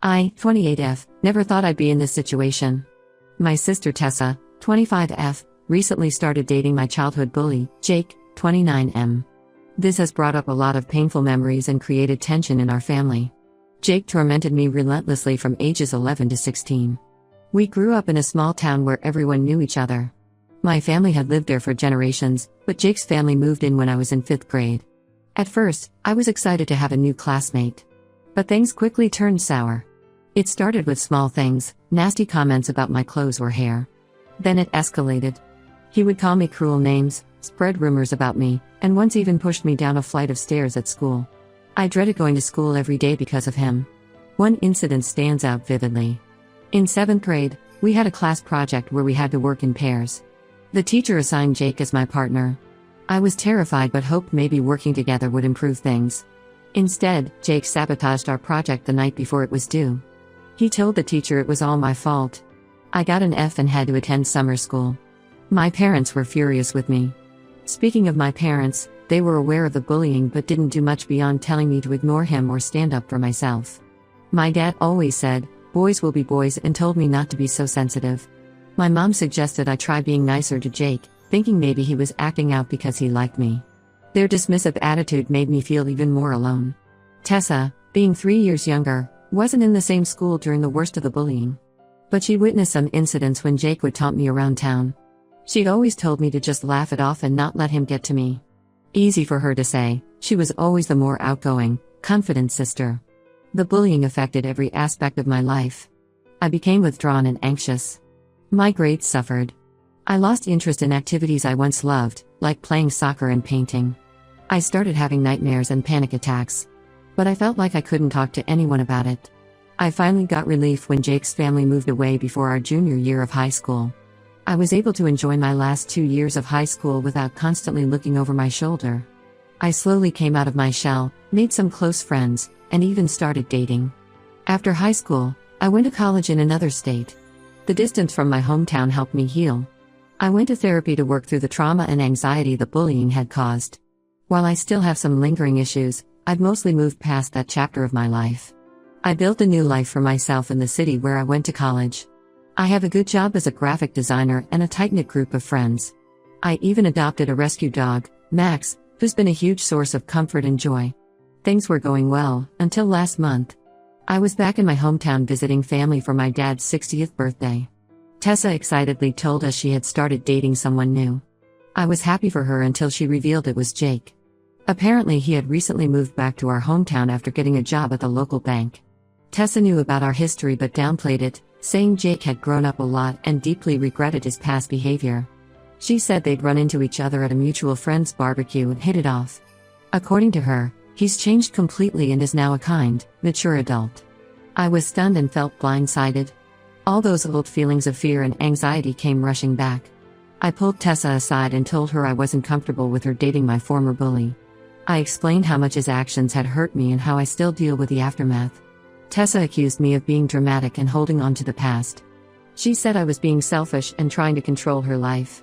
I, 28F, never thought I'd be in this situation. My sister Tessa, 25F, recently started dating my childhood bully, Jake, 29M. This has brought up a lot of painful memories and created tension in our family. Jake tormented me relentlessly from ages 11 to 16. We grew up in a small town where everyone knew each other. My family had lived there for generations, but Jake's family moved in when I was in 5th grade. At first, I was excited to have a new classmate. But things quickly turned sour. It started with small things, nasty comments about my clothes or hair. Then it escalated. He would call me cruel names, spread rumors about me, and once even pushed me down a flight of stairs at school. I dreaded going to school every day because of him. One incident stands out vividly. In 7th grade, we had a class project where we had to work in pairs. The teacher assigned Jake as my partner. I was terrified but hoped maybe working together would improve things. Instead, Jake sabotaged our project the night before it was due. He told the teacher it was all my fault. I got an F and had to attend summer school. My parents were furious with me. Speaking of my parents, they were aware of the bullying but didn't do much beyond telling me to ignore him or stand up for myself. My dad always said, "Boys will be boys," and told me not to be so sensitive. My mom suggested I try being nicer to Jake, thinking maybe he was acting out because he liked me. Their dismissive attitude made me feel even more alone. Tessa, being 3 years younger, wasn't in the same school during the worst of the bullying. But she witnessed some incidents when Jake would taunt me around town. She'd always told me to just laugh it off and not let him get to me. Easy for her to say, she was always the more outgoing, confident sister. The bullying affected every aspect of my life. I became withdrawn and anxious. My grades suffered. I lost interest in activities I once loved, like playing soccer and painting. I started having nightmares and panic attacks. But I felt like I couldn't talk to anyone about it. I finally got relief when Jake's family moved away before our junior year of high school. I was able to enjoy my last 2 years of high school without constantly looking over my shoulder. I slowly came out of my shell, made some close friends, and even started dating. After high school, I went to college in another state. The distance from my hometown helped me heal. I went to therapy to work through the trauma and anxiety the bullying had caused. While I still have some lingering issues, I've mostly moved past that chapter of my life. I built a new life for myself in the city where I went to college. I have a good job as a graphic designer and a tight-knit group of friends. I even adopted a rescue dog, Max, who's been a huge source of comfort and joy. Things were going well, until last month. I was back in my hometown visiting family for my dad's 60th birthday. Tessa excitedly told us she had started dating someone new. I was happy for her until she revealed it was Jake. Apparently he had recently moved back to our hometown after getting a job at the local bank. Tessa knew about our history but downplayed it, saying Jake had grown up a lot and deeply regretted his past behavior. She said they'd run into each other at a mutual friend's barbecue and hit it off. According to her, he's changed completely and is now a kind, mature adult. I was stunned and felt blindsided. All those old feelings of fear and anxiety came rushing back. I pulled Tessa aside and told her I wasn't comfortable with her dating my former bully. I explained how much his actions had hurt me and how I still deal with the aftermath. Tessa accused me of being dramatic and holding on to the past. She said I was being selfish and trying to control her life.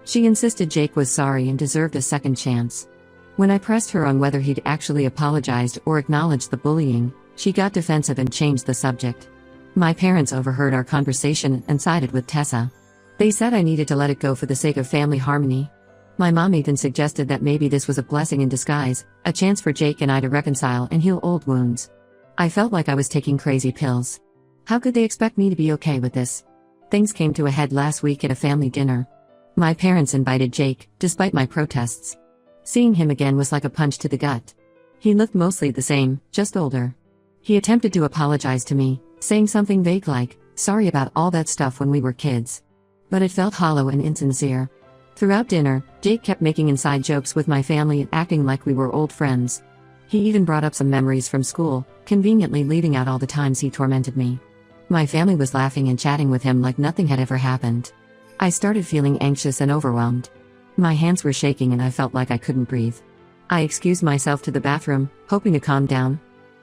She insisted Jake was sorry and deserved a second chance. When I pressed her on whether he'd actually apologized or acknowledged the bullying, she got defensive and changed the subject. My parents overheard our conversation and sided with Tessa. They said I needed to let it go for the sake of family harmony. My mom even suggested that maybe this was a blessing in disguise, a chance for Jake and I to reconcile and heal old wounds. I felt like I was taking crazy pills. How could they expect me to be okay with this? Things came to a head last week at a family dinner. My parents invited Jake, despite my protests. Seeing him again was like a punch to the gut. He looked mostly the same, just older. He attempted to apologize to me, saying something vague like, "Sorry about all that stuff when we were kids." But it felt hollow and insincere. Throughout dinner, Jake kept making inside jokes with my family and acting like we were old friends. He even brought up some memories from school, conveniently leaving out all the times he tormented me. My family was laughing and chatting with him like nothing had ever happened. I started feeling anxious and overwhelmed. My hands were shaking and I felt like I couldn't breathe. I excused myself to the bathroom, hoping to calm down.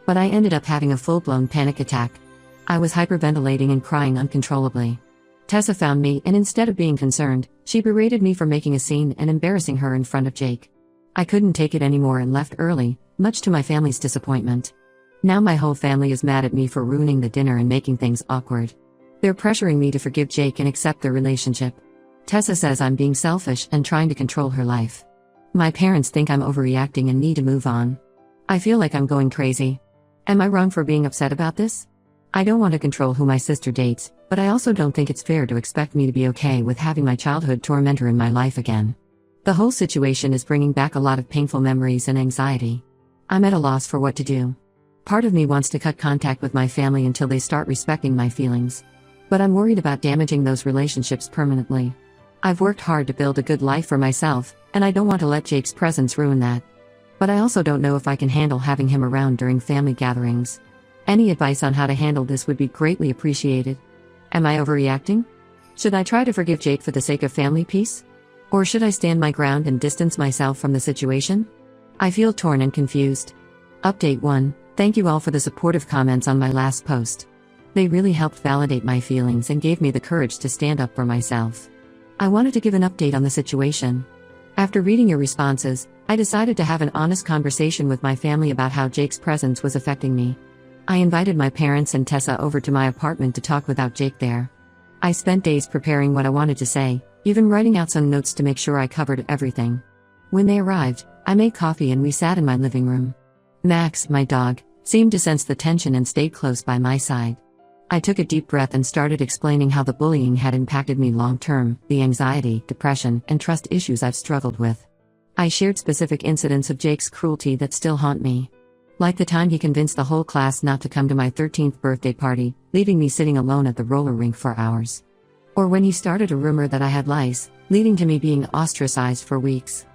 But I ended up having a full-blown panic attack. I was hyperventilating and crying uncontrollably. Tessa found me and instead of being concerned, she berated me for making a scene and embarrassing her in front of Jake. I couldn't take it anymore and left early, much to my family's disappointment. Now my whole family is mad at me for ruining the dinner and making things awkward. They're pressuring me to forgive Jake and accept their relationship. Tessa says I'm being selfish and trying to control her life. My parents think I'm overreacting and need to move on. I feel like I'm going crazy. Am I wrong for being upset about this? I don't want to control who my sister dates, but I also don't think it's fair to expect me to be okay with having my childhood tormentor in my life again. The whole situation is bringing back a lot of painful memories and anxiety. I'm at a loss for what to do. Part of me wants to cut contact with my family until they start respecting my feelings. But I'm worried about damaging those relationships permanently. I've worked hard to build a good life for myself, and I don't want to let Jake's presence ruin that. But I also don't know if I can handle having him around during family gatherings. Any advice on how to handle this would be greatly appreciated. Am I overreacting? Should I try to forgive Jake for the sake of family peace? Or should I stand my ground and distance myself from the situation? I feel torn and confused. Update 1. Thank you all for the supportive comments on my last post. They really helped validate my feelings and gave me the courage to stand up for myself. I wanted to give an update on the situation. After reading your responses, I decided to have an honest conversation with my family about how Jake's presence was affecting me. I invited my parents and Tessa over to my apartment to talk without Jake there. I spent days preparing what I wanted to say, even writing out some notes to make sure I covered everything. When they arrived, I made coffee and we sat in my living room. Max, my dog, seemed to sense the tension and stayed close by my side. I took a deep breath and started explaining how the bullying had impacted me long-term, the anxiety, depression, and trust issues I've struggled with. I shared specific incidents of Jake's cruelty that still haunt me. Like the time he convinced the whole class not to come to my 13th birthday party, leaving me sitting alone at the roller rink for hours. Or when he started a rumor that I had lice, leading to me being ostracized for weeks.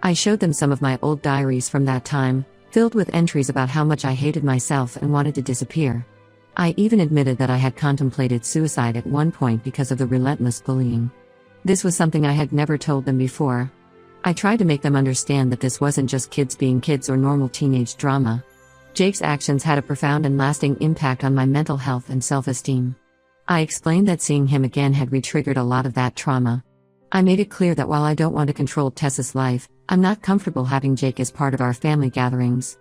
I showed them some of my old diaries from that time, filled with entries about how much I hated myself and wanted to disappear. I even admitted that I had contemplated suicide at one point because of the relentless bullying. This was something I had never told them before. I tried to make them understand that this wasn't just kids being kids or normal teenage drama. Jake's actions had a profound and lasting impact on my mental health and self-esteem. I explained that seeing him again had re-triggered a lot of that trauma. I made it clear that while I don't want to control Tessa's life, I'm not comfortable having Jake as part of our family gatherings.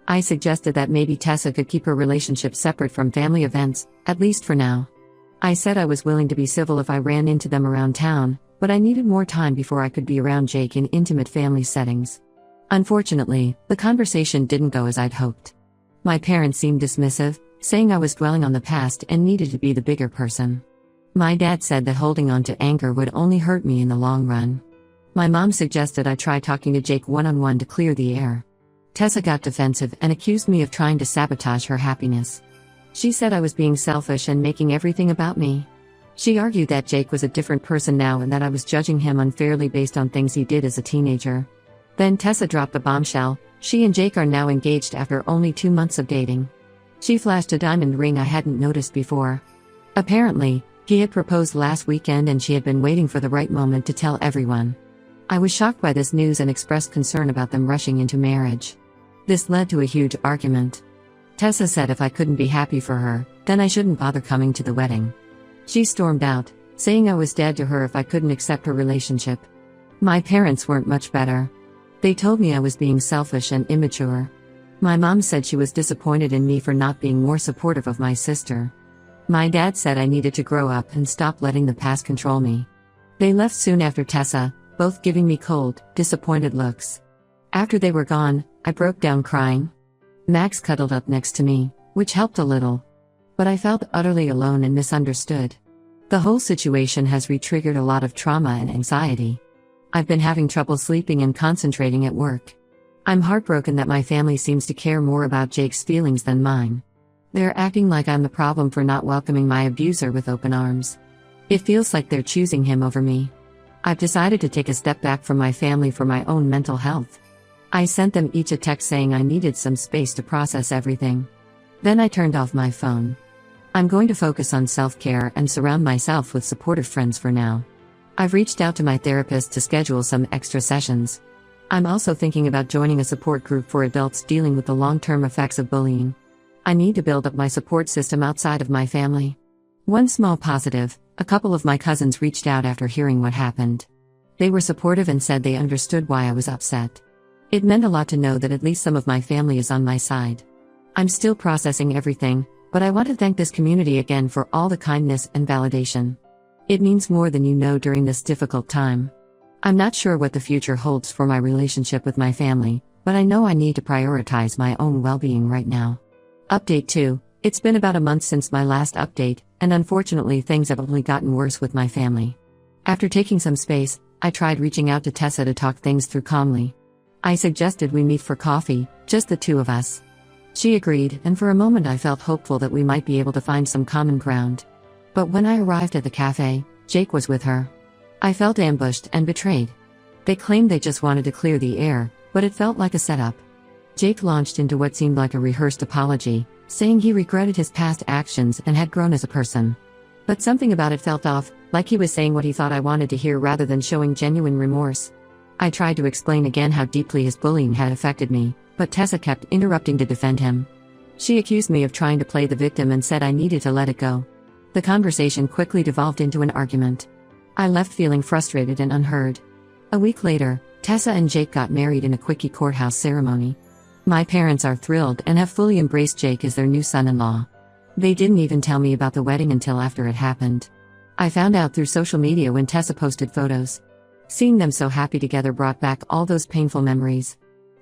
I suggested that maybe Tessa could keep her relationship separate from family events, at least for now. I said I was willing to be civil if I ran into them around town, but I needed more time before I could be around Jake in intimate family settings. Unfortunately, the conversation didn't go as I'd hoped. My parents seemed dismissive, saying I was dwelling on the past and needed to be the bigger person. My dad said that holding on to anger would only hurt me in the long run. My mom suggested I try talking to Jake one-on-one to clear the air. Tessa got defensive and accused me of trying to sabotage her happiness. She said I was being selfish and making everything about me. She argued that Jake was a different person now and that I was judging him unfairly based on things he did as a teenager. Then Tessa dropped a bombshell. She and Jake are now engaged after only 2 months of dating. She flashed a diamond ring I hadn't noticed before. Apparently, he had proposed last weekend and she had been waiting for the right moment to tell everyone. I was shocked by this news and expressed concern about them rushing into marriage. This led to a huge argument. Tessa said if I couldn't be happy for her, then I shouldn't bother coming to the wedding. She stormed out, saying I was dead to her if I couldn't accept her relationship. My parents weren't much better. They told me I was being selfish and immature. My mom said she was disappointed in me for not being more supportive of my sister. My dad said I needed to grow up and stop letting the past control me. They left soon after Tessa, both giving me cold, disappointed looks. After they were gone, I broke down crying. Max cuddled up next to me, which helped a little. But I felt utterly alone and misunderstood. The whole situation has re-triggered a lot of trauma and anxiety. I've been having trouble sleeping and concentrating at work. I'm heartbroken that my family seems to care more about Jake's feelings than mine. They're acting like I'm the problem for not welcoming my abuser with open arms. It feels like they're choosing him over me. I've decided to take a step back from my family for my own mental health. I sent them each a text saying I needed some space to process everything. Then I turned off my phone. I'm going to focus on self-care and surround myself with supportive friends for now. I've reached out to my therapist to schedule some extra sessions. I'm also thinking about joining a support group for adults dealing with the long-term effects of bullying. I need to build up my support system outside of my family. One small positive, a couple of my cousins reached out after hearing what happened. They were supportive and said they understood why I was upset. It meant a lot to know that at least some of my family is on my side. I'm still processing everything, but I want to thank this community again for all the kindness and validation. It means more than you know during this difficult time. I'm not sure what the future holds for my relationship with my family, but I know I need to prioritize my own well-being right now. Update 2. It's been about a month since my last update, and unfortunately things have only gotten worse with my family. After taking some space, I tried reaching out to Tessa to talk things through calmly. I suggested we meet for coffee, just the two of us. She agreed, and for a moment I felt hopeful that we might be able to find some common ground. But when I arrived at the cafe, Jake was with her. I felt ambushed and betrayed. They claimed they just wanted to clear the air, but it felt like a setup. Jake launched into what seemed like a rehearsed apology, saying he regretted his past actions and had grown as a person. But something about it felt off, like he was saying what he thought I wanted to hear rather than showing genuine remorse. I tried to explain again how deeply his bullying had affected me, but Tessa kept interrupting to defend him. She accused me of trying to play the victim and said I needed to let it go. The conversation quickly devolved into an argument. I left feeling frustrated and unheard. A week later, Tessa and Jake got married in a quickie courthouse ceremony. My parents are thrilled and have fully embraced Jake as their new son-in-law. They didn't even tell me about the wedding until after it happened. I found out through social media when Tessa posted photos. Seeing them so happy together brought back all those painful memories.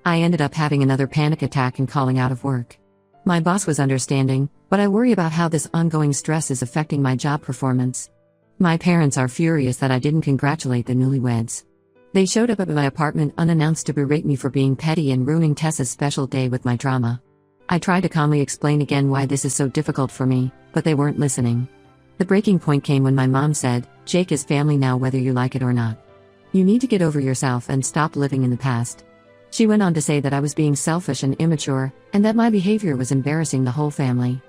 I ended up having another panic attack and calling out of work. My boss was understanding, but I worry about how this ongoing stress is affecting my job performance. My parents are furious that I didn't congratulate the newlyweds. They showed up at my apartment unannounced to berate me for being petty and ruining Tessa's special day with my drama. I tried to calmly explain again why this is so difficult for me, but they weren't listening. The breaking point came when my mom said, "Jake is family now whether you like it or not. You need to get over yourself and stop living in the past." She went on to say that I was being selfish and immature, and that my behavior was embarrassing the whole family.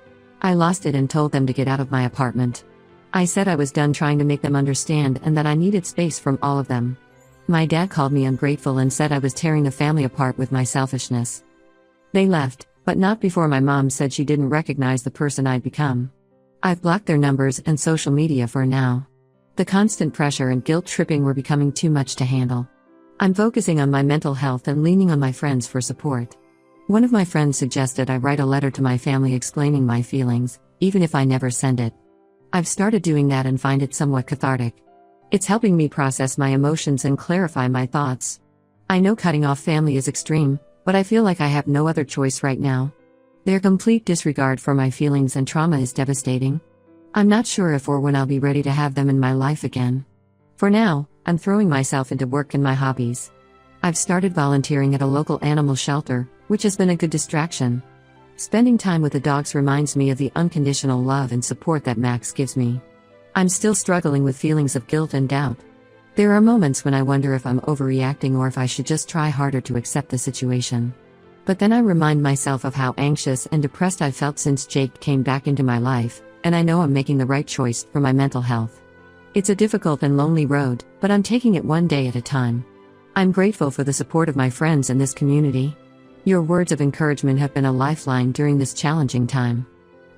I lost it and told them to get out of my apartment. I said I was done trying to make them understand and that I needed space from all of them. My dad called me ungrateful and said I was tearing the family apart with my selfishness. They left, but not before my mom said she didn't recognize the person I'd become. I've blocked their numbers and social media for now. The constant pressure and guilt tripping were becoming too much to handle. I'm focusing on my mental health and leaning on my friends for support. One of my friends suggested I write a letter to my family explaining my feelings, even if I never send it. I've started doing that and find it somewhat cathartic. It's helping me process my emotions and clarify my thoughts. I know cutting off family is extreme, but I feel like I have no other choice right now. Their complete disregard for my feelings and trauma is devastating. I'm not sure if or when I'll be ready to have them in my life again. For now, I'm throwing myself into work and my hobbies. I've started volunteering at a local animal shelter, which has been a good distraction. Spending time with the dogs reminds me of the unconditional love and support that Max gives me. I'm still struggling with feelings of guilt and doubt. There are moments when I wonder if I'm overreacting or if I should just try harder to accept the situation. But then I remind myself of how anxious and depressed I felt since Jake came back into my life, and I know I'm making the right choice for my mental health. It's a difficult and lonely road, but I'm taking it one day at a time. I'm grateful for the support of my friends in this community. Your words of encouragement have been a lifeline during this challenging time.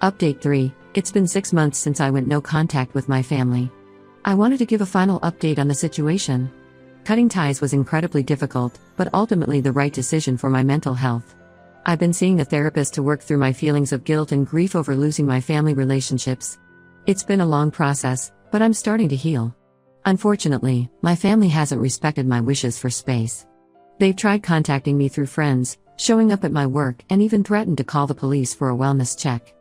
Update 3. It's been 6 months since I went no contact with my family. I wanted to give a final update on the situation. Cutting ties was incredibly difficult, but ultimately the right decision for my mental health. I've been seeing a therapist to work through my feelings of guilt and grief over losing my family relationships. It's been a long process, but I'm starting to heal. Unfortunately, my family hasn't respected my wishes for space. They've tried contacting me through friends, showing up at my work, and even threatened to call the police for a wellness check.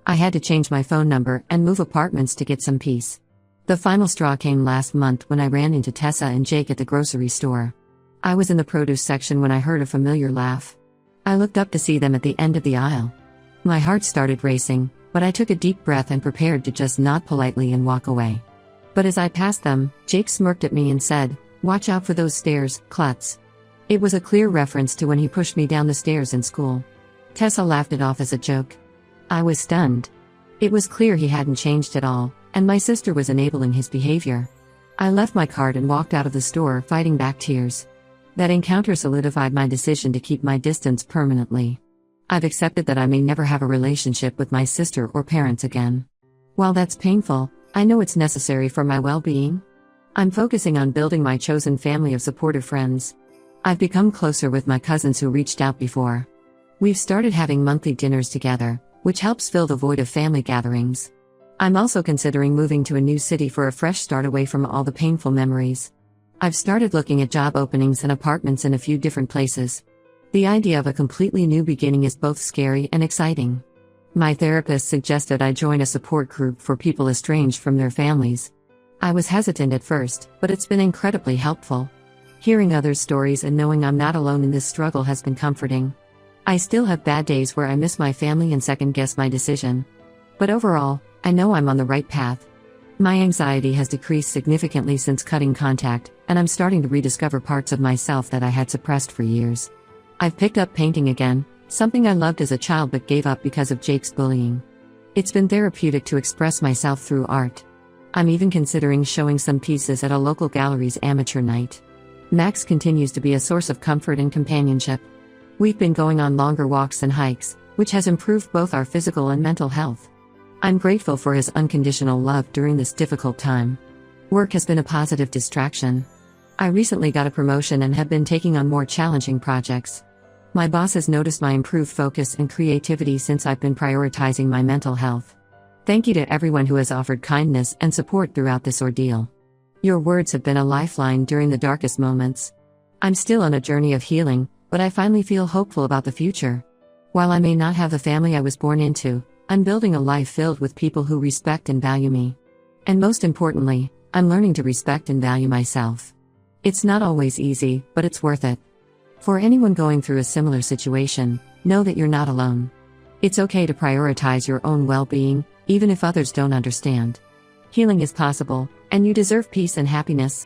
I had to change my phone number and move apartments to get some peace. The final straw came last month when I ran into Tessa and Jake at the grocery store. I was in the produce section when I heard a familiar laugh. I looked up to see them at the end of the aisle. My heart started racing, but I took a deep breath and prepared to just nod politely and walk away. But as I passed them, Jake smirked at me and said, "Watch out for those stairs, klutz." It was a clear reference to when he pushed me down the stairs in school. Tessa laughed it off as a joke. I was stunned. It was clear he hadn't changed at all, and my sister was enabling his behavior. I left my cart and walked out of the store, fighting back tears. That encounter solidified my decision to keep my distance permanently. I've accepted that I may never have a relationship with my sister or parents again. While that's painful, I know it's necessary for my well-being. I'm focusing on building my chosen family of supportive friends. I've become closer with my cousins who reached out before. We've started having monthly dinners together, which helps fill the void of family gatherings. I'm also considering moving to a new city for a fresh start away from all the painful memories. I've started looking at job openings and apartments in a few different places. The idea of a completely new beginning is both scary and exciting. My therapist suggested I join a support group for people estranged from their families. I was hesitant at first, but it's been incredibly helpful. Hearing others' stories and knowing I'm not alone in this struggle has been comforting. I still have bad days where I miss my family and second-guess my decision. But overall, I know I'm on the right path. My anxiety has decreased significantly since cutting contact, and I'm starting to rediscover parts of myself that I had suppressed for years. I've picked up painting again, something I loved as a child but gave up because of Jake's bullying. It's been therapeutic to express myself through art. I'm even considering showing some pieces at a local gallery's amateur night. Max continues to be a source of comfort and companionship. We've been going on longer walks and hikes, which has improved both our physical and mental health. I'm grateful for his unconditional love during this difficult time. Work has been a positive distraction. I recently got a promotion and have been taking on more challenging projects. My boss has noticed my improved focus and creativity since I've been prioritizing my mental health. Thank you to everyone who has offered kindness and support throughout this ordeal. Your words have been a lifeline during the darkest moments. I'm still on a journey of healing, but I finally feel hopeful about the future. While I may not have the family I was born into, I'm building a life filled with people who respect and value me. And most importantly, I'm learning to respect and value myself. It's not always easy, but it's worth it. For anyone going through a similar situation, know that you're not alone. It's okay to prioritize your own well-being, even if others don't understand. Healing is possible, and you deserve peace and happiness.